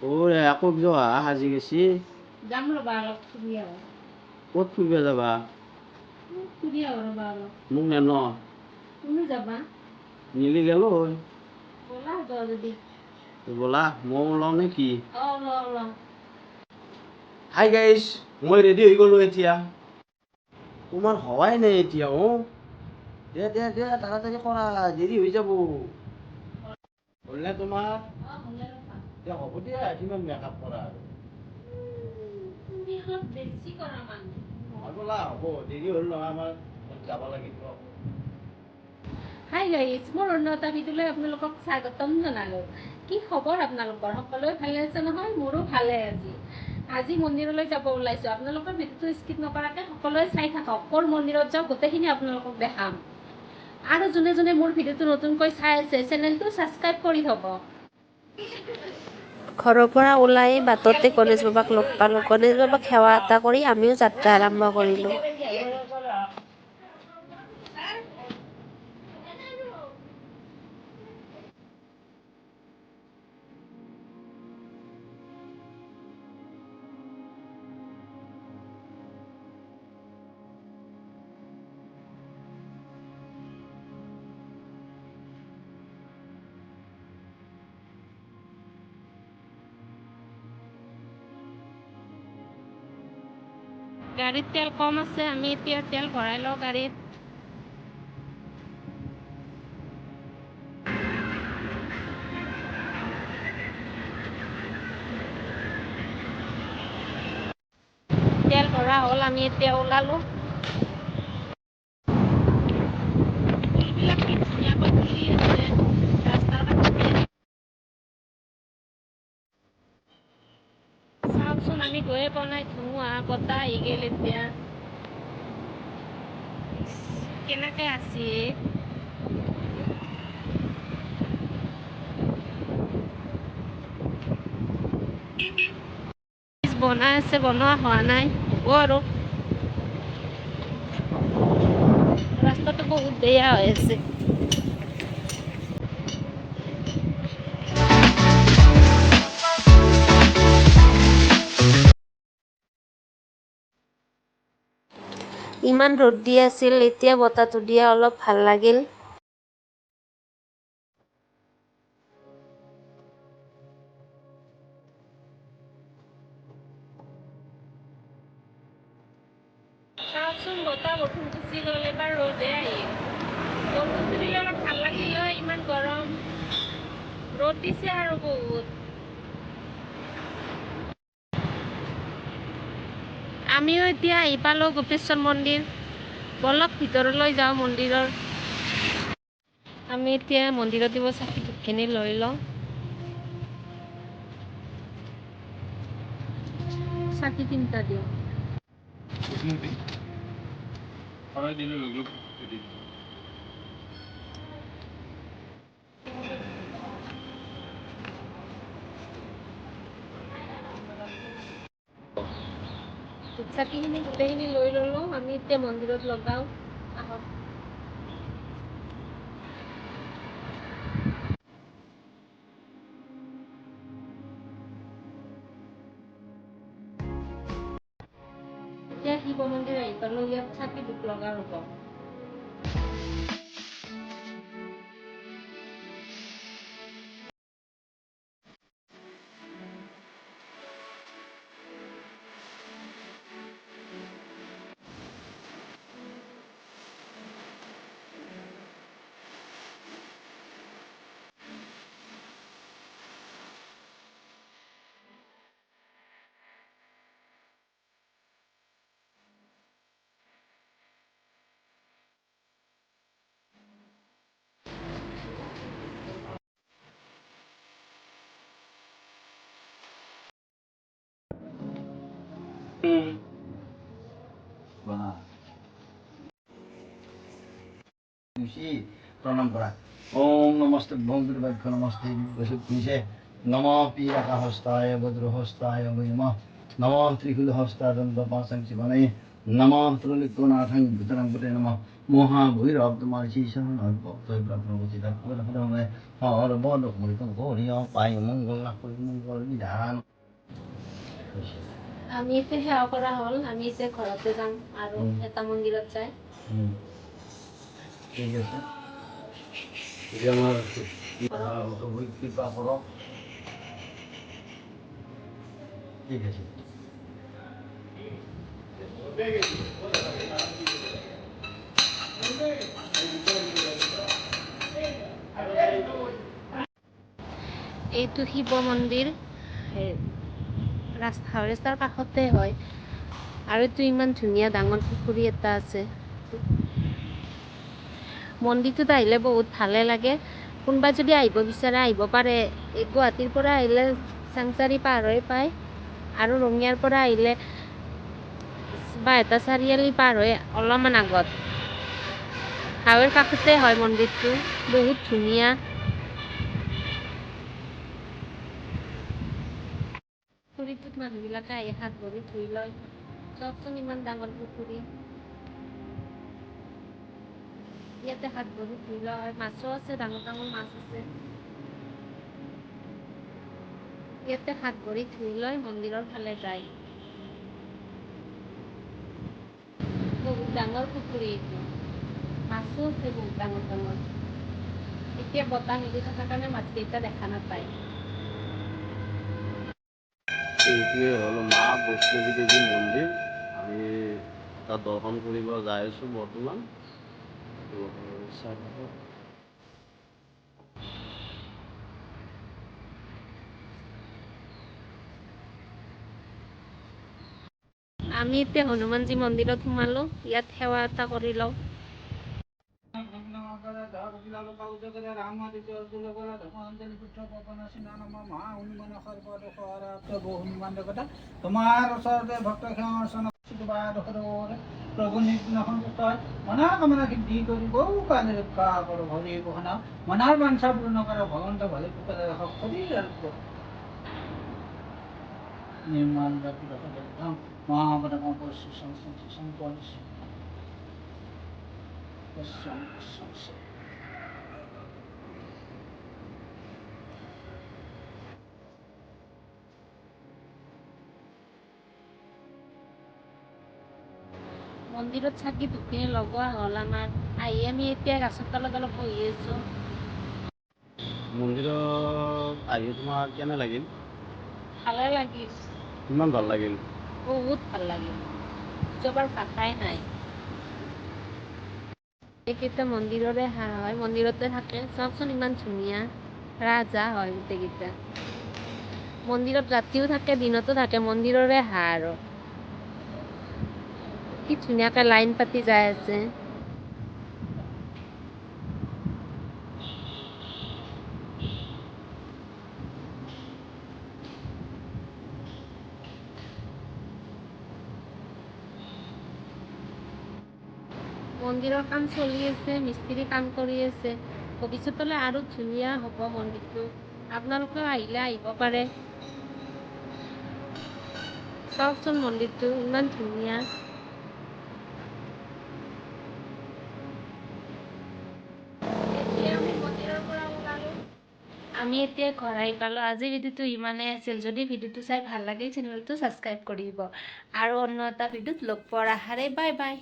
ওৰে আকৌ যোৱা সাজি গেছি যাম ৰ'বা অলপ ফুৰি আহোঁ। ক'ত ফুৰিব যাবা ফুৰি আহোঁ ৰ'বা অলপ। মোক নেন তুমি যাবা? নিলি গেলো হয় ব'লা যোৱা যদি। ব'লা ময়ো ওলাওঁ নে কি লওঁ। হাই গাইছ মই ৰেডি হৈ গ'লো এতিয়া তোমাৰ হোৱাই নাই এতিয়া দে তাড়াতাড়ি কৰা দেৰি হৈ যাব হ'ল নে তোমাৰ এতিয়া হ'ব দিয়া কিমান মেকআপ কৰা আৰু তুমি অলপ বেছি কৰা মানুহ। ব'লা হ'ব দেৰি হ'ল নহয় আমাৰ যাব লাগিব হাই গাইজ মোৰ অন্য এটা ভিডিঅ'লৈ আপোনালোকক স্বাগতম জনালোঁ। কি খবৰ আপোনালোকৰ? সকলোৱে ভালে আছে নহয়? মোৰো ভালে আজি মন্দিৰলৈ যাব ওলাইছোঁ। আপোনালোকৰ ভিডিঅ'টো স্কিপ নকৰাকৈ সকলোৱে চাই থাকক। ক'ৰ মন্দিৰত যাওঁ গোটেইখিনি আপোনালোকক দেখাম। আৰু যোনে যোনে মোৰ ভিডিঅ'টো নতুনকৈ চাই আছে চেনেলটো ছাবস্ক্ৰাইব কৰি থ'ব। ঘৰৰ পৰা ওলাই বাটতে গণেশ বাবাক লগ পালোঁ। গণেশ বাবাক সেৱা এটা কৰি আমিও যাত্ৰা আৰম্ভ কৰিলোঁ। গাড়ীত তেল কম আছে, আমি এতিয়া তেল ভৰাই লওঁ গাড়ীত। তেল ভৰা হ'ল, আমি এতিয়া ওলালোঁ। ফুলবিলাক কি ধুনীয়াকৈ ফুলি আছে ৰাস্তাৰ কাষতে। চাওকচোন আমি গৈয়ে পোৱা নাই, ধুমুহা বতাহ আহি গ'ল এতিয়া। কেনেকে আছে বনাই আছে, বনোৱা হোৱা নাই, হ'ব আৰু। ৰাস্তাটো বহুত বেয়া হৈ আছে। ইমান ৰ'দ দি আছিল, এতিয়া বতাহটো দিয়া অলপ ভাল লাগিল। চাওকচোন বতাহ বৰষুণ গুচি গ'ল, এবাৰ ৰ'দে আহিল। বৰষুণটো দিলে অলপ ভাল লাগিল হয়, ইমান গৰম। ৰ'দ দিছে আৰু বহুত। আমিও এতিয়া আহি পালোঁ গোপেশ্বৰ মন্দিৰ। বলক ভিতৰলৈ যাওঁ মন্দিৰৰ। আমি এতিয়া মন্দিৰত দিব চাকি ধূপখিনি লৈ লওঁ। চাকি তিনিটা দিওঁ। চাকিখিনি গোটেইখিনি লৈ ল'লোঁ, আমি এতিয়া মন্দিৰত লগাওঁ। আহক। এতিয়া শিৱ মন্দিৰ আহি পালোঁ, ইয়াত চাকি ধূপ লগা হ'ব। প্ৰণাম কৰা ওম নমস্তে ভংগুৰবাক্য নমস্তে নিচে নম পীড়াকাহস্তায় বজ্ৰহস্তায় নমঃ নম ত্ৰিকুলহস্তাদন্ত পাশং শিৱানে নম ত্ৰিলিঙ্গনাথং ভূতনাং নমঃ মহাভৈৰব তোমাৰ শিশু ভক্তই প্ৰভৃতি সৰ্বদ কৰিয় পাই মঙ্গল লাভ কৰি মঙ্গল বিধান। আমি এতিয়া সেৱা কৰা হ'ল, আমি এতিয়া ঘৰতে যাম আৰু এটা মন্দিৰত যাই। ঠিক আছে, এতিয়া আমাৰ কৃপা কৰক। ঠিক আছে। এইটো শিৱ মন্দিৰ, ৰাস্তাৰ কাষতে হয় আৰু এইটো ইমান ধুনীয়া ডাঙৰ পুখুৰী এটা আছে। মন্দিৰটোত আহিলে বহুত ভালে লাগে। কোনোবা যদি আহিব বিচাৰে আহিব পাৰে। এই গুৱাহাটীৰ পৰা আহিলে চাংচাৰি পাৰ হৈ পায় আৰু ৰঙিয়াৰ পৰা আহিলে বাইহাটা চাৰিআলি পাৰ হৈ অলপমান আগত। হাইৱেৰ কাষতে হয় মন্দিৰটো, বহুত ধুনীয়া। পুখুৰীটোত মানুহবিলাকে আহি হাত ভৰি ধুই লয়। চাওকচোন ইমান ডাঙৰ পুখুৰী, ইয়াতে হাত ভৰি ধুই লয়। মাছো আছে, ডাঙৰ ডাঙৰ মাছ আছে। ইয়াতে হাত ভৰি ধুই লয়, মন্দিৰৰ ফালে যায়। বহুত ডাঙৰ পুখুৰী এইটো, মাছো আছে বহুত ডাঙৰ ডাঙৰ। এতিয়া বতাহ নিদি থকাৰ কাৰণে মাছকেইটা দেখা নাপায়। এইটোৱে হ'ল মা বৈষ্ণৱী দেৱী মন্দিৰ। আমি তাত দৰ্শন কৰিব যাই আছোঁ বৰ্তমান। চাই থাকক। আমি এতিয়া হনুমানজী মন্দিৰত সোমালো, ইয়াত সেৱা এটা কৰি লওঁ। তোমাৰ ওচৰতে ভক্ত প্ৰভু মনোকামনা সিদ্ধি কৰি গৌ কানে ৰক্ষা কৰ হৰি ঘোষণা মনাৰ বাঞ্ছা পূৰ্ণ কৰা ভগৱন্ত ভালে কুশলে ৰাখক শৰীৰ নিৰ্মাণ মহাপদম মন্দিৰত চাকি ধূপখিনি লগোৱা হ'ল আমাৰ। আহি আমি এতিয়া গাছৰ তলত অলপ বহি আছোঁ। মন্দিৰত আহি তোমাৰ কেনে লাগিল? ভালে লাগিল, কিমান ভাল লাগিল? বহুত ভাল লাগিল, যোৱাৰ ভাষাই নাই। এইকেইটা মন্দিৰৰে হাঁহ হয়, মন্দিৰতে থাকে। চাওকচোন ইমান ধুনীয়া, ৰাজহাঁহ হয় গোটেইকেইটা। মন্দিৰত ৰাতিও থাকে, দিনতো থাকে, মন্দিৰৰে হাঁহ আৰু। কি ধুনীয়াকে লাইন পাতি যাই আছে। মন্দিৰৰ কাম চলি আছে, মিস্ত্ৰী কাম কৰি আছে। ভৱিষ্যতলৈ আৰু ধুনীয়া হ'ব মন্দিৰটো। আপোনালোকেও আহিলে আহিব পাৰে। চাওকচোন মন্দিৰটো ইমান ধুনীয়া। আমি এতিয়া ঘৰ আহি পালোঁ। আজিৰ ভিডিঅ'টো ইমানেই আছিল। যদি ভিডিঅ'টো চাই ভাল লাগে চেনেলটো ছাবস্ক্ৰাইব কৰি দিব আৰু অন্য এটা ভিডিঅ'ত লগ পোৱাৰ আশাৰে বাই বাই।